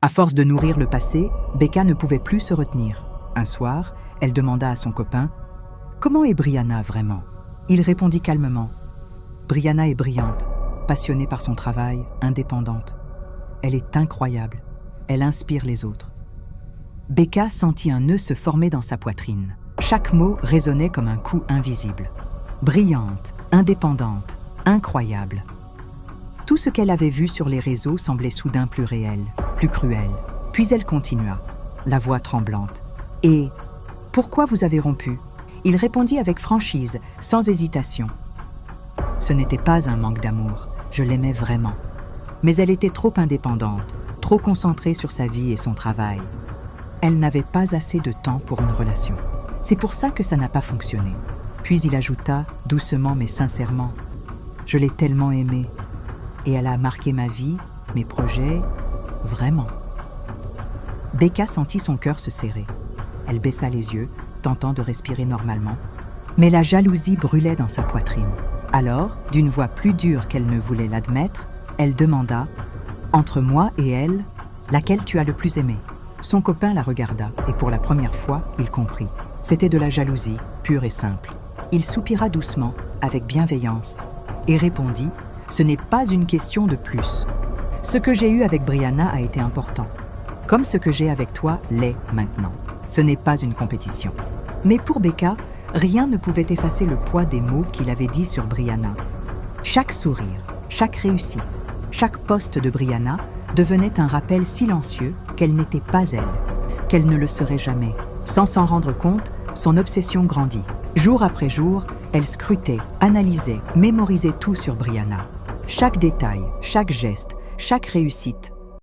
À force de nourrir le passé, Becca ne pouvait plus se retenir. Un soir, elle demanda à son copain « Comment est Brianna vraiment ?» Il répondit calmement « Brianna est brillante, passionnée par son travail, indépendante. Elle est incroyable, elle inspire les autres. » Becca sentit un nœud se former dans sa poitrine. Chaque mot résonnait comme un coup invisible. Brillante, indépendante, incroyable. Tout ce qu'elle avait vu sur les réseaux semblait soudain plus réel, plus cruel. Puis elle continua, la voix tremblante. « Et pourquoi vous avez rompu ?» Il répondit avec franchise, sans hésitation. Ce n'était pas un manque d'amour, je l'aimais vraiment. Mais elle était trop indépendante, trop concentrée sur sa vie et son travail. Elle n'avait pas assez de temps pour une relation. C'est pour ça que ça n'a pas fonctionné. Puis il ajouta, doucement mais sincèrement, « Je l'ai tellement aimée. Et elle a marqué ma vie, mes projets, vraiment. » Becca sentit son cœur se serrer. Elle baissa les yeux, tentant de respirer normalement. Mais la jalousie brûlait dans sa poitrine. Alors, d'une voix plus dure qu'elle ne voulait l'admettre, elle demanda « Entre moi et elle, laquelle tu as le plus aimé ?» Son copain la regarda et pour la première fois, il comprit. C'était de la jalousie, pure et simple. Il soupira doucement, avec bienveillance, et répondit « Ce n'est pas une question de plus. Ce que j'ai eu avec Brianna a été important, comme ce que j'ai avec toi l'est maintenant. Ce n'est pas une compétition. » Mais pour Becca, rien ne pouvait effacer le poids des mots qu'il avait dits sur Brianna. Chaque sourire, chaque réussite, chaque poste de Brianna devenait un rappel silencieux qu'elle n'était pas elle, qu'elle ne le serait jamais. Sans s'en rendre compte, son obsession grandit. Jour après jour, elle scrutait, analysait, mémorisait tout sur Brianna. Chaque détail, chaque geste, chaque réussite